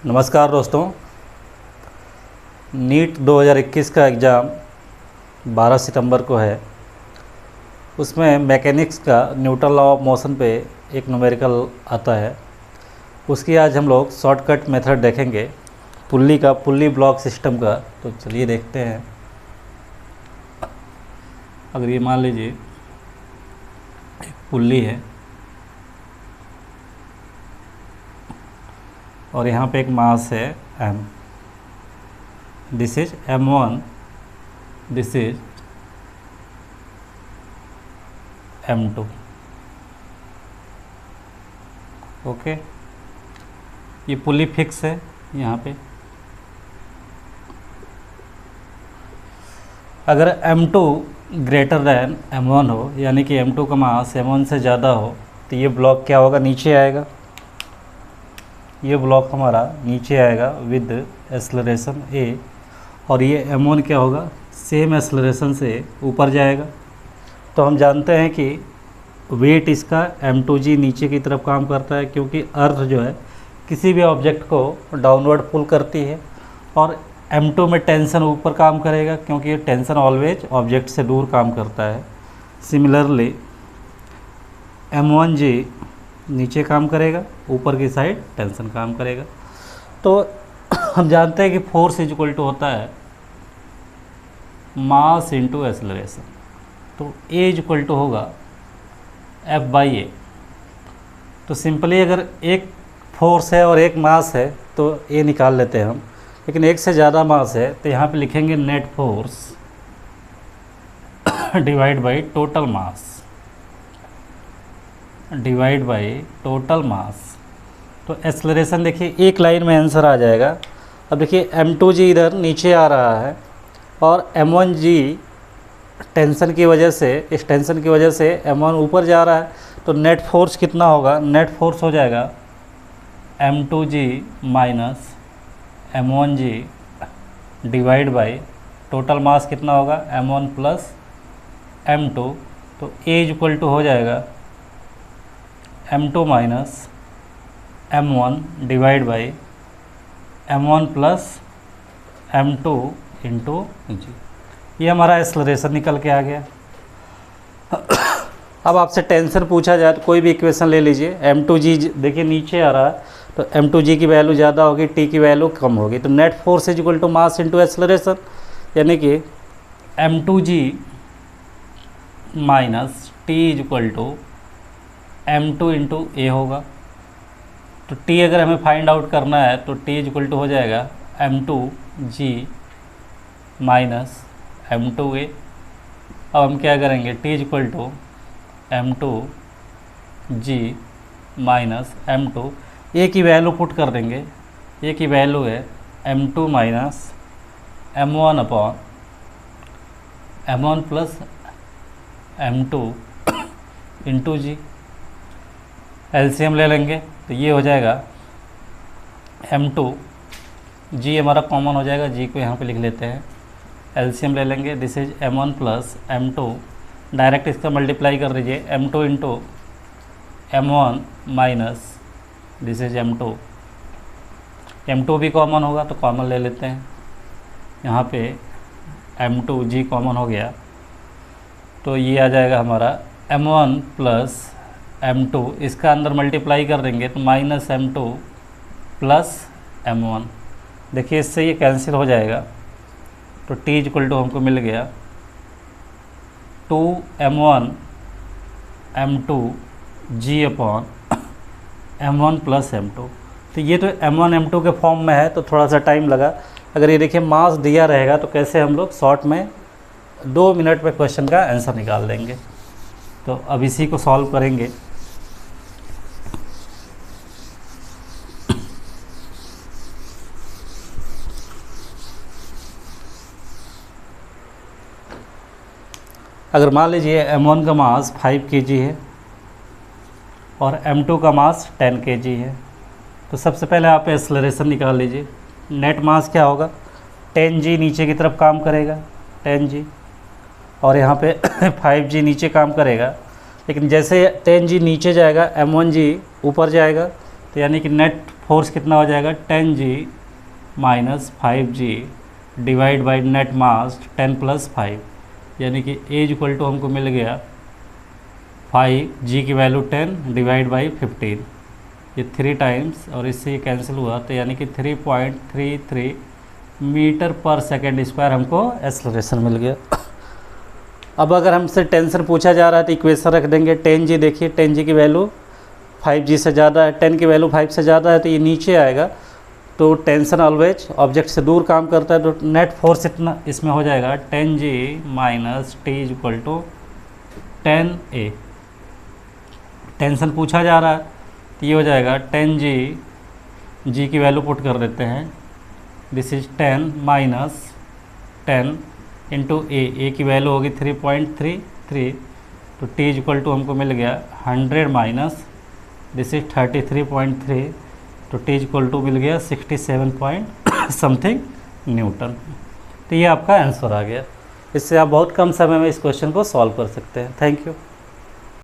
नमस्कार दोस्तों। नीट 2021 का एग्ज़ाम 12 सितंबर को है। उसमें मैकेनिक्स का न्यूटन लॉ ऑफ मोशन पे एक न्यूमेरिकल आता है। उसकी आज हम लोग शॉर्टकट मेथड देखेंगे पुल्ली ब्लॉक सिस्टम का। तो चलिए देखते हैं। अगर ये मान लीजिए एक पुल्ली है और यहाँ पे एक मास है m, this is m1, this is m2। Okay, ये पुली फिक्स है यहाँ पे। अगर m2 ग्रेटर दैन m1 हो, यानी कि m2 का मास m1 से ज़्यादा हो, तो ये ब्लॉक क्या होगा, नीचे आएगा। ये ब्लॉक हमारा नीचे आएगा विद एक्सेलरेशन a, और ये m1 क्या होगा, सेम एक्सेलरेशन से ऊपर जाएगा। तो हम जानते हैं कि वेट इसका m2g नीचे की तरफ काम करता है, क्योंकि अर्थ जो है किसी भी ऑब्जेक्ट को डाउनवर्ड पुल करती है, और m2 में टेंशन ऊपर काम करेगा, क्योंकि ये टेंशन ऑलवेज ऑब्जेक्ट से दूर काम करता है। सिमिलरली m1g नीचे काम करेगा, ऊपर की साइड टेंशन काम करेगा। तो हम जानते हैं कि फोर्स इज इक्वल टू होता है मास इनटू एक्सेलरेशन। तो A इज इक्वल टू होगा F/A। तो सिंपली अगर एक फोर्स है और एक मास है तो A निकाल लेते हैं हम, लेकिन एक से ज़्यादा मास है तो यहाँ पे लिखेंगे net force divide by total mass, divide by total mass. तो एक्सेलरेशन देखिए एक लाइन में आंसर आ जाएगा। अब देखिए m2g इधर नीचे आ रहा है और m1g टेंशन की वजह से, इस टेंशन की वजह से m1 ऊपर जा रहा है। तो नेट फोर्स कितना होगा, नेट फोर्स हो जाएगा m2g minus m1g divide by total mass कितना होगा, m1 प्लस m2। तो A इज इक्वल टू हो जाएगा m2 minus m1 divide by m1 plus m2 into g. ये हमारा एक्सेलरेशन निकल के आ गया। अब आपसे टेंशन पूछा जाए तो कोई भी इक्वेशन ले लीजिए। m2g देखिए नीचे आ रहा है, तो m2g की वैल्यू ज़्यादा होगी, t की वैल्यू कम होगी। तो net force is equal to mass into acceleration, यानी कि m2g minus t is equal to m2 into a होगा। तो t अगर हमें फाइंड आउट करना है तो t इज इक्वल टू हो जाएगा m2g माइनस m2a। अब हम क्या करेंगे, t is equal to m2g minus m2, a की वैल्यू पुट कर देंगे। a की वैल्यू है m2 minus m1 upon m1 plus m2 into g. LCM ले लेंगे तो ये हो जाएगा m2, g हमारा कॉमन हो जाएगा, g को यहाँ पे लिख लेते हैं। एलसीएम ले लेंगे, this is m1 plus m2, direct इसका मल्टीप्लाई कर दीजिए m2 into m1 minus this is m2। m2 भी कॉमन होगा तो कॉमन ले लेते हैं, यहाँ पे m2g कॉमन हो गया। तो ये आ जाएगा हमारा m1 प्लस m2, इसका अंदर मल्टीप्लाई कर देंगे तो माइनस m2 प्लस m1। देखिए इससे ये कैंसिल हो जाएगा, तो t इज इक्वल टू हमको मिल गया 2m1 m2 g upon m1 plus m2। तो ये तो m1 m2 के फॉर्म में है तो थोड़ा सा टाइम लगा। अगर ये देखिए मास दिया रहेगा तो कैसे हम लोग शॉर्ट में 2 मिनट में क्वेश्चन का आंसर निकाल देंगे। तो अब इसी को सॉल्व करेंगे। अगर मान लीजिए m1 का मास 5 kg है और m2 का मास 10 kg है, तो सबसे पहले आप एक्सेलरेशन निकाल लीजिए। नेट मास क्या होगा, 10g नीचे की तरफ काम करेगा 10g, और यहाँ पे 5g नीचे काम करेगा। लेकिन जैसे 10g नीचे जाएगा m1g ऊपर जाएगा, तो यानी कि नेट फोर्स कितना हो जाएगा 10G minus 5G divide by net मास 10 + 5, यानी कि A = हमको मिल गया 5G की वैल्यू 10 डिवाइड बाई 15, ये 3 टाइम्स और इससे ये कैंसिल हुआ, तो यानी कि 3.33 मीटर पर सेकेंड स्क्वायर हमको एक्सेलरेशन मिल गया। अब अगर हमसे टेंशन पूछा जा रहा है तो इक्वेशन रख देंगे 10G, देखिए 10G की वैल्यू 5G से ज़्यादा है, 10 की वैल्यू 5 से ज़्यादा है तो ये नीचे आएगा, तो टेंशन ऑलवेज ऑब्जेक्ट से दूर काम करता है, तो नेट फोर्स इतना इसमें हो जाएगा 10G minus T = 10A। Tension पूछा जा रहा है तो ये हो जाएगा 10G, G की वैल्यू पुट कर देते हैं, this is 10 minus 10 into A की वैल्यू होगी 3.33, तो T = हमको मिल गया 100 माइनस दिस इज 33.3, तो T = मिल गया 67 पॉइंट समथिंग न्यूटन। तो ये आपका आंसर आ गया। इससे आप बहुत कम समय में इस क्वेश्चन को सॉल्व कर सकते हैं। Thank you.